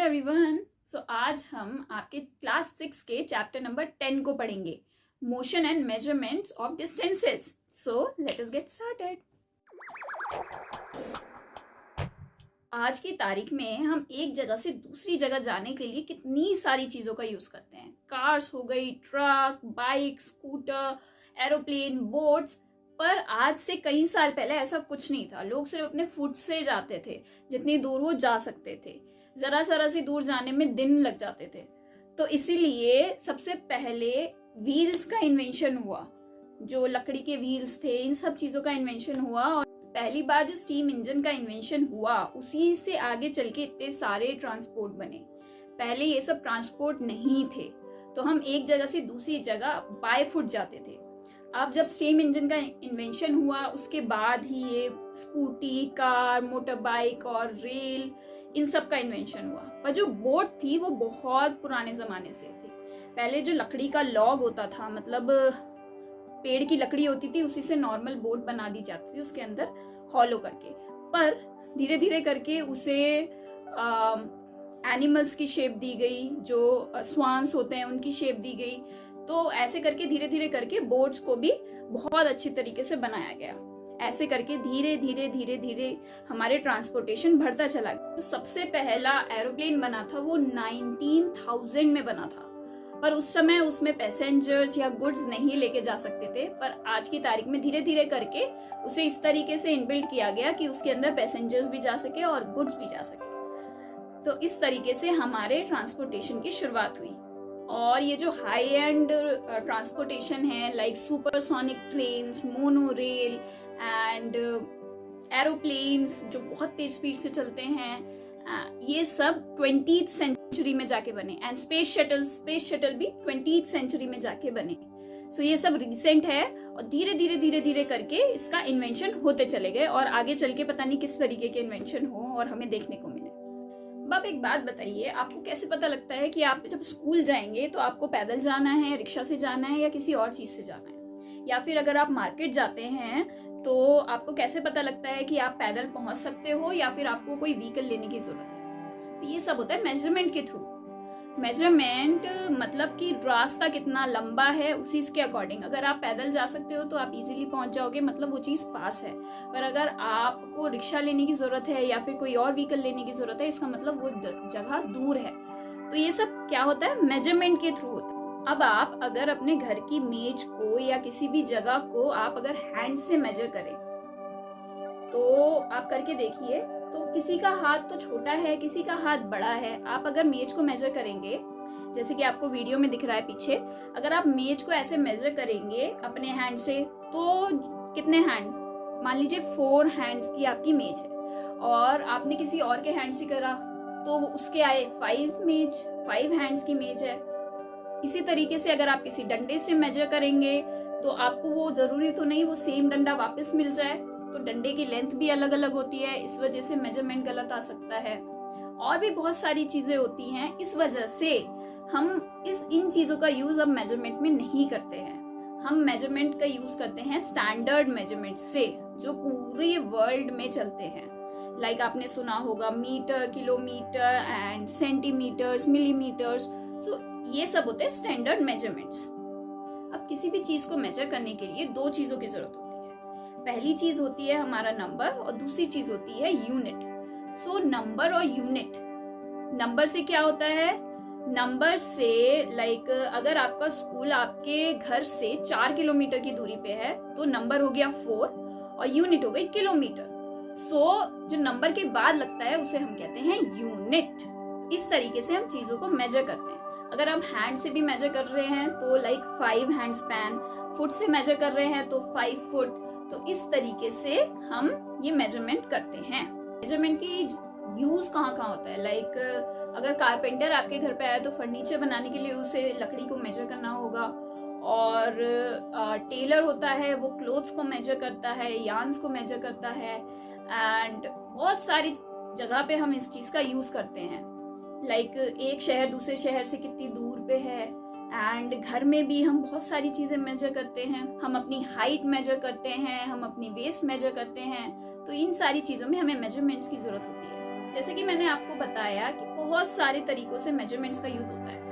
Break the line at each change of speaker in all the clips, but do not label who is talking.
Everyone. आज हम आपके क्लास 6 के चैप्टर नंबर 10 को पढ़ेंगे, motion and measurements of distances. Let us get started. आज की तारीख में हम एक जगह से दूसरी जगह जाने के लिए कितनी सारी चीजों का यूज करते हैं। कार्स हो गई, truck, bike, scooter, aeroplane, boats. पर आज से कई साल पहले ऐसा कुछ नहीं था। लोग सिर्फ अपने फुट से जाते थे, जितनी दूर वो जा सकते थे। जरा सी दूर जाने में दिन लग जाते थे। तो इसीलिए सबसे पहले व्हील्स का इन्वेंशन हुआ। जो लकड़ी के व्हील्स थे, इन सब चीजों का इन्वेंशन हुआ। और पहली बार जो स्टीम इंजन का इन्वेंशन हुआ, उसी से आगे चल के इतने सारे ट्रांसपोर्ट बने। पहले ये सब ट्रांसपोर्ट नहीं थे, तो हम एक जगह से दूसरी जगह बाय फुट जाते थे। अब जब स्टीम इंजन का इन्वेंशन हुआ, उसके बाद ही ये स्कूटी, कार, मोटर बाइक और रेल, इन सब का इन्वेंशन हुआ। पर जो बोट थी वो बहुत पुराने जमाने से थी। पहले जो लकड़ी का लॉग होता था, मतलब पेड़ की लकड़ी होती थी, उसी से नॉर्मल बोट बना दी जाती थी, उसके अंदर हॉलो करके। पर धीरे धीरे करके उसे एनिमल्स की शेप दी गई, जो स्वान्स होते हैं उनकी शेप दी गई। तो ऐसे करके धीरे धीरे करके बोट्स को भी बहुत अच्छी तरीके से बनाया गया। ऐसे करके धीरे धीरे धीरे धीरे हमारे ट्रांसपोर्टेशन बढ़ता चला गया। तो सबसे पहला एरोप्लेन बना था वो 19,000 में बना था। पर उस समय उसमें पैसेंजर्स या गुड्स नहीं लेके जा सकते थे। पर आज की तारीख में धीरे धीरे करके उसे इस तरीके से इनबिल्ट किया गया कि उसके अंदर पैसेंजर्स भी जा सके और गुड्स भी जा सके। तो इस तरीके से हमारे ट्रांसपोर्टेशन की शुरुआत हुई। और ये जो हाई एंड ट्रांसपोर्टेशन है, like supersonic trains, mono rail and aeroplanes जो बहुत तेज स्पीड से चलते हैं, ये सब 20th सेंचुरी में जाके बने। एंड स्पेस शटल भी 20th सेंचुरी में जाके बने। ये सब रिसेंट है और धीरे धीरे धीरे धीरे करके इसका इन्वेंशन होते चले गए। और आगे चल के पता नहीं किस तरीके के इन्वेंशन हो और हमें देखने को मिले। अब आप एक बात बताइए, आपको कैसे पता लगता है कि आप जब स्कूल जाएंगे तो आपको पैदल जाना है, रिक्शा से जाना है या किसी और चीज से जाना है? या फिर अगर आप मार्केट जाते हैं तो आपको कैसे पता लगता है कि आप पैदल पहुंच सकते हो या फिर आपको कोई व्हीकल लेने की जरूरत है? तो ये सब होता है मेजरमेंट के थ्रू। मेजरमेंट मतलब कि रास्ता कितना लंबा है, उसी के अकॉर्डिंग। अगर आप पैदल जा सकते हो तो आप इजीली पहुंच जाओगे, मतलब वो चीज पास है। पर अगर आपको रिक्शा लेने की जरूरत है या फिर कोई और व्हीकल लेने की जरूरत है, इसका मतलब वो जगह दूर है। तो ये सब क्या होता है? मेजरमेंट के थ्रू होता है। अब आप अगर अपने घर की मेज को या किसी भी जगह को आप अगर हैंड से मेजर करें तो आप करके देखिए, तो किसी का हाथ तो छोटा है, किसी का हाथ बड़ा है। आप अगर मेज को मेजर करेंगे, जैसे कि आपको वीडियो में दिख रहा है पीछे, अगर आप मेज को ऐसे मेजर करेंगे अपने हैंड से, तो कितने हैंड? मान लीजिए 4 हैंड्स की आपकी मेज है। और आपने किसी और के हैंड से करा तो उसके आए 5 हैंड्स की मेज है। इसी तरीके से अगर आप किसी डंडे से मेजर करेंगे तो आपको वो जरूरी तो नहीं वो सेम डंडा वापस मिल जाए, तो डंडे की लेंथ भी अलग अलग होती है, इस वजह से मेजरमेंट गलत आ सकता है। और भी बहुत सारी चीजें होती हैं। इस वजह से हम इन चीजों का यूज अब मेजरमेंट में नहीं करते हैं। हम मेजरमेंट का यूज करते हैं स्टैंडर्ड मेजरमेंट से, जो पूरे वर्ल्ड में चलते हैं। लाइक आपने सुना होगा metre, kilometre and centimetres, millimetres. ये सब होते हैं स्टैंडर्ड मेजरमेंट्स। अब किसी भी चीज को मेजर करने के लिए 2 चीजों की जरूरत होती है। पहली चीज होती है हमारा नंबर और दूसरी चीज होती है यूनिट। नंबर और यूनिट। नंबर से क्या होता है? नंबर से लाइक अगर आपका स्कूल आपके घर से 4 किलोमीटर की दूरी पे है तो नंबर हो गया 4 और यूनिट हो गई किलोमीटर। जो नंबर के बाद लगता है उसे हम कहते हैं यूनिट। इस तरीके से हम चीजों को मेजर करते हैं। अगर आप हैंड से भी मेजर कर रहे हैं तो लाइक 5 हैंड स्पैन, फुट से मेजर कर रहे हैं तो 5 फुट। तो इस तरीके से हम ये मेजरमेंट करते हैं। मेजरमेंट की यूज कहाँ कहाँ होता है? लाइक अगर कारपेंटर आपके घर पे आया तो फर्नीचर बनाने के लिए उसे लकड़ी को मेजर करना होगा। और टेलर होता है, वो क्लोथ्स को मेजर करता है, यार्न्स को मेजर करता है। एंड बहुत सारी जगह पे हम इस चीज का यूज करते हैं। लाइक एक शहर दूसरे शहर से कितनी दूर पे है। एंड घर में भी हम बहुत सारी चीजें मेजर करते हैं। हम अपनी हाइट मेजर करते हैं, हम अपनी वेस्ट मेजर करते हैं। तो इन सारी चीजों में हमें मेजरमेंट्स की जरूरत होती है। जैसे कि मैंने आपको बताया कि बहुत सारे तरीकों से मेजरमेंट्स का यूज होता है।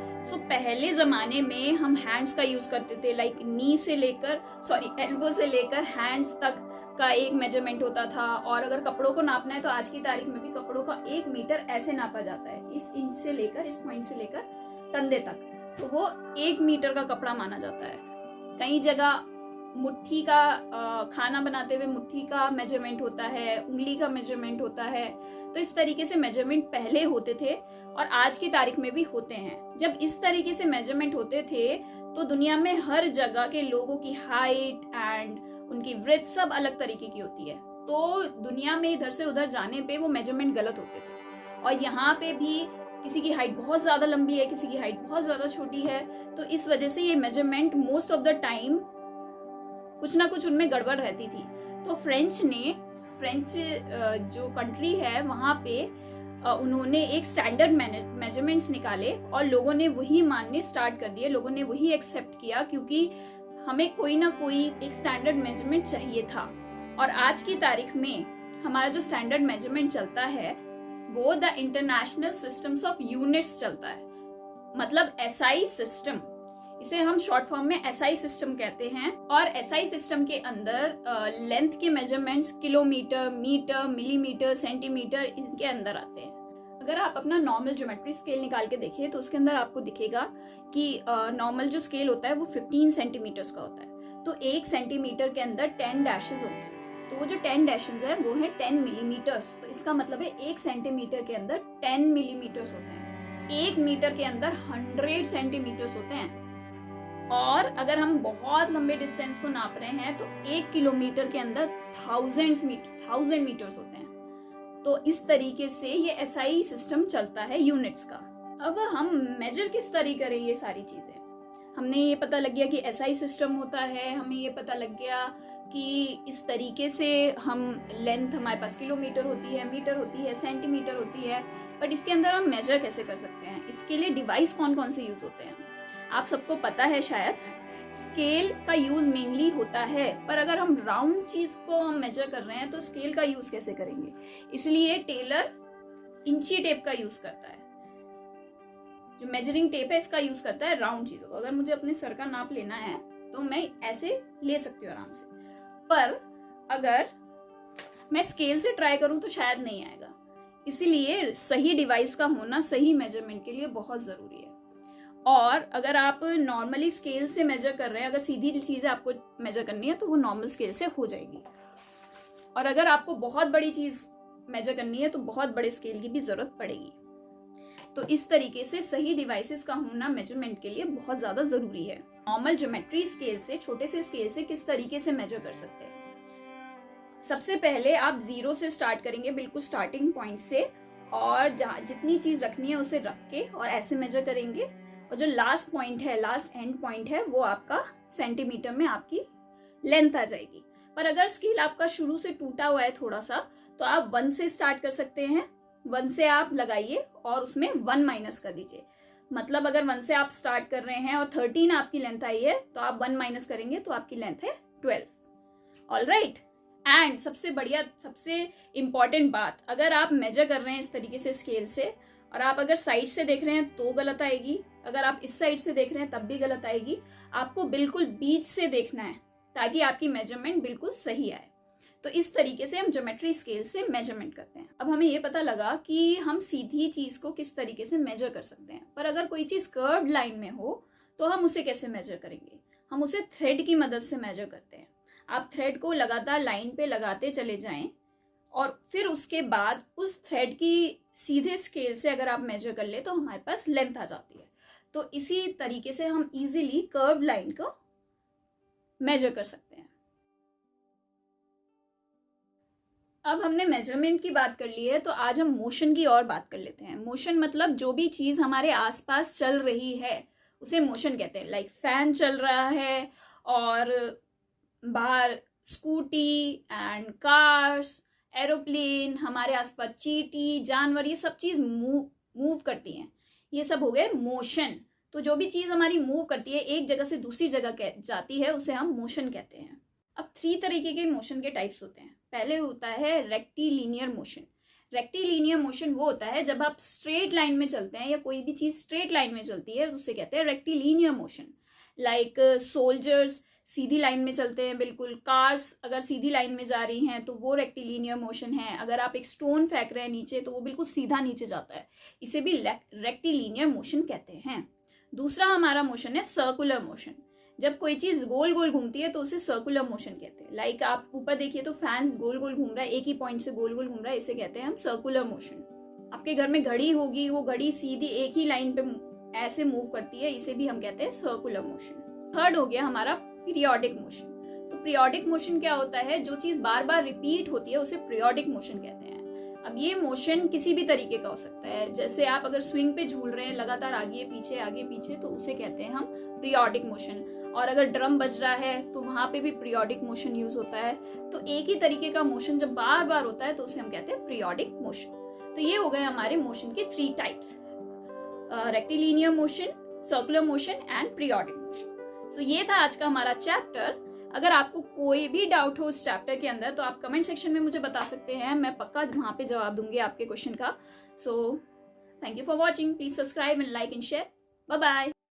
पहले जमाने में हम हैंड्स का यूज करते थे, लाइक एल्बो से लेकर हैंड्स तक का एक मेजरमेंट होता था। और अगर कपड़ों को नापना है तो आज की तारीख में भी कपड़ों का 1 मीटर ऐसे नापा जाता है, इस इंच से लेकर, इस पॉइंट से लेकर कंधे तक, तो वो 1 मीटर का कपड़ा माना जाता है। कई जगह मुट्ठी का खाना बनाते हुए मुट्ठी का मेजरमेंट होता है, उंगली का मेजरमेंट होता है। तो इस तरीके से मेजरमेंट पहले होते थे और आज की तारीख में भी होते हैं। जब इस तरीके से मेजरमेंट होते थे तो दुनिया में हर जगह के लोगों की हाइट एंड उनकी ब्रेथ सब अलग तरीके की होती है। तो दुनिया में इधर से उधर जाने पे वो मेजरमेंट गलत होते थे। और यहाँ पे भी किसी की हाइट बहुत ज्यादा लंबी है, किसी की हाइट बहुत ज्यादा छोटी है, तो इस वजह से ये measurement most of the time कुछ ना कुछ उनमें गड़बड़ रहती थी। तो फ्रेंच जो कंट्री है वहां पे उन्होंने एक स्टैंडर्ड मेजरमेंट्स निकाले और लोगों ने वही मानने स्टार्ट कर दिए, लोगों ने वही एक्सेप्ट किया, क्योंकि हमें कोई ना कोई एक स्टैंडर्ड मेजरमेंट चाहिए था। और आज की तारीख में हमारा जो स्टैंडर्ड मेजरमेंट चलता है वो the international systems of units चलता है, मतलब SI सिस्टम। इसे हम शॉर्ट फॉर्म में SI सिस्टम कहते हैं। और SI सिस्टम के अंदर लेंथ के measurements kilometre, metre, millimetre, centimetre इनके अंदर आते हैं। अगर आप अपना नॉर्मल ज्योमेट्री स्केल निकाल के देखें तो उसके अंदर आपको दिखेगा कि नॉर्मल जो स्केल होता है वो 15 सेंटीमीटर्स का होता है। तो 1 सेंटीमीटर के अंदर 10 डैशेज होते हैं, तो वो जो 10 डैशेज है वो है 10 मिलीमीटर्स। तो इसका मतलब है 1 सेंटीमीटर के अंदर 10 मिलीमीटर्स होते हैं। 1 मीटर के अंदर 100 सेंटीमीटर्स होते हैं। और अगर हम बहुत लंबे डिस्टेंस को नाप रहे हैं तो 1 किलोमीटर के अंदर 1000 मीटर्स होते हैं। तो इस तरीके से ये SI सिस्टम चलता है यूनिट्स का। अब हम मेजर किस तरीके करें ये सारी चीजें, हमने ये पता लग गया कि SI सिस्टम होता है, हमें ये पता लग गया कि इस तरीके से हम लेंथ हमारे पास किलोमीटर होती है, मीटर होती है, सेंटीमीटर होती है। बट इसके अंदर हम मेजर कैसे कर सकते हैं, इसके लिए डिवाइस कौन कौन से यूज होते हैं आप सबको पता है शायद। स्केल का यूज मेनली होता है, पर अगर हम राउंड चीज को हम मेजर कर रहे हैं तो स्केल का यूज कैसे करेंगे, इसलिए टेलर इंची टेप का यूज करता है। जो मेजरिंग टेप है इसका यूज करता है राउंड चीजों को। अगर मुझे अपने सर का नाप लेना है तो मैं ऐसे ले सकती हूँ आराम से, पर अगर मैं स्केल से ट्राई करूं तो शायद नहीं आएगा। इसीलिए सही डिवाइस का होना सही मेजरमेंट के लिए बहुत जरूरी है। और अगर आप नॉर्मली स्केल से मेजर कर रहे हैं, अगर सीधी चीजें आपको मेजर करनी है तो वो नॉर्मल स्केल से हो जाएगी। और अगर आपको बहुत बड़ी चीज मेजर करनी है तो बहुत बड़े स्केल की भी जरूरत पड़ेगी। तो इस तरीके से सही डिवाइसेस का होना मेजरमेंट के लिए बहुत ज्यादा जरूरी है। नॉर्मल ज्योमेट्री स्केल से, छोटे से स्केल से किस तरीके से मेजर कर सकते हैं। सबसे पहले आप 0 से स्टार्ट करेंगे, बिल्कुल स्टार्टिंग पॉइंट से, और जहां जितनी चीज रखनी है उसे रख के और ऐसे मेजर करेंगे। और जो लास्ट पॉइंट है, लास्ट एंड पॉइंट है, वो आपका सेंटीमीटर में आपकी लेंथ आ जाएगी। पर अगर स्केल आपका शुरू से टूटा हुआ है थोड़ा सा, तो आप 1 से स्टार्ट कर सकते हैं। 1 से आप लगाइए और उसमें 1 माइनस कर दीजिए। मतलब अगर 1 से आप स्टार्ट कर रहे हैं और 13 आपकी लेंथ आई है तो आप 1 माइनस करेंगे तो आपकी लेंथ है 12। ऑलराइट। एंड सबसे बढ़िया, सबसे इंपॉर्टेंट बात, अगर आप मेजर कर रहे हैं इस तरीके से स्केल से और आप अगर साइड से देख रहे हैं तो गलत आएगी, अगर आप इस साइड से देख रहे हैं तब भी गलत आएगी। आपको बिल्कुल बीच से देखना है ताकि आपकी मेजरमेंट बिल्कुल सही आए। तो इस तरीके से हम ज्योमेट्री स्केल से मेजरमेंट करते हैं। अब हमें ये पता लगा कि हम सीधी चीज को किस तरीके से मेजर कर सकते हैं, पर अगर कोई चीज कर्व्ड लाइन में हो तो हम उसे कैसे मेजर करेंगे। हम उसे थ्रेड की मदद से मेजर करते हैं। आप थ्रेड को लगातार लाइन पे लगाते चले जाएं और फिर उसके बाद उस थ्रेड की सीधे स्केल से अगर आप मेजर कर ले तो हमारे पास लेंथ आ जाती है। तो इसी तरीके से हम इजीली कर्व लाइन को मेजर कर सकते हैं। अब हमने मेजरमेंट की बात कर ली है तो आज हम मोशन की और बात कर लेते हैं। मोशन मतलब जो भी चीज हमारे आसपास चल रही है उसे मोशन कहते हैं। लाइक फैन चल रहा है और बाहर स्कूटी एंड कार्स, एरोप्लेन, हमारे आसपास चींटी, जानवर, ये सब चीज मूव करती हैं, ये सब हो गए मोशन। तो जो भी चीज हमारी मूव करती है, एक जगह से दूसरी जगह जाती है, उसे हम मोशन कहते हैं। अब 3 तरीके के मोशन के टाइप्स होते हैं। पहले होता है रेक्टिलिनियर मोशन। रेक्टिलिनियर मोशन वो होता है जब आप स्ट्रेट लाइन में चलते हैं या कोई भी चीज स्ट्रेट लाइन में चलती है, उसे कहते हैं रेक्टिलिनियर मोशन। लाइक सोल्जर्स सीधी लाइन में चलते हैं बिल्कुल, कार्स अगर सीधी लाइन में जा रही हैं तो वो रेक्टिलिनियर मोशन है। अगर आप एक स्टोन फेंक रहे हैं नीचे तो वो बिल्कुल सीधा नीचे जाता है, इसे भी रेक्टिलिनियर मोशन कहते हैं। दूसरा हमारा मोशन है सर्कुलर मोशन। जब कोई चीज गोल गोल घूमती है तो उसे सर्कुलर मोशन कहते हैं। लाइक आप ऊपर देखिए तो फैन गोल गोल घूम रहा है, एक ही पॉइंट से गोल गोल घूम रहा है, इसे कहते हैं हम सर्कुलर मोशन। आपके घर में घड़ी होगी, वो घड़ी सीधी एक ही लाइन पे ऐसे मूव करती है, इसे भी हम कहते हैं सर्कुलर मोशन। थर्ड हो गया हमारा पीरियोडिक मोशन। तो पीरियोडिक मोशन क्या होता है, जो चीज बार बार रिपीट होती है उसे पीरियोडिक मोशन कहते हैं। अब ये मोशन किसी भी तरीके का हो सकता है, जैसे आप अगर स्विंग पे झूल रहे हैं लगातार आगे पीछे तो उसे कहते हैं हम पीरियोडिक मोशन। और अगर ड्रम बज रहा है तो वहां पे भी पीरियोडिक मोशन यूज होता है। तो एक ही तरीके का मोशन जब बार बार होता है तो उसे हम कहते हैं पीरियोडिक मोशन। तो ये हो गए हमारे मोशन के 3 types, rectilinear motion, circular motion and periodic motion. So ये था आज का हमारा चैप्टर। अगर आपको कोई भी डाउट हो इस चैप्टर के अंदर तो आप कमेंट सेक्शन में मुझे बता सकते हैं, मैं पक्का वहां पे जवाब दूंगी आपके क्वेश्चन का। So thank you for watching, please subscribe and like and share. Bye bye.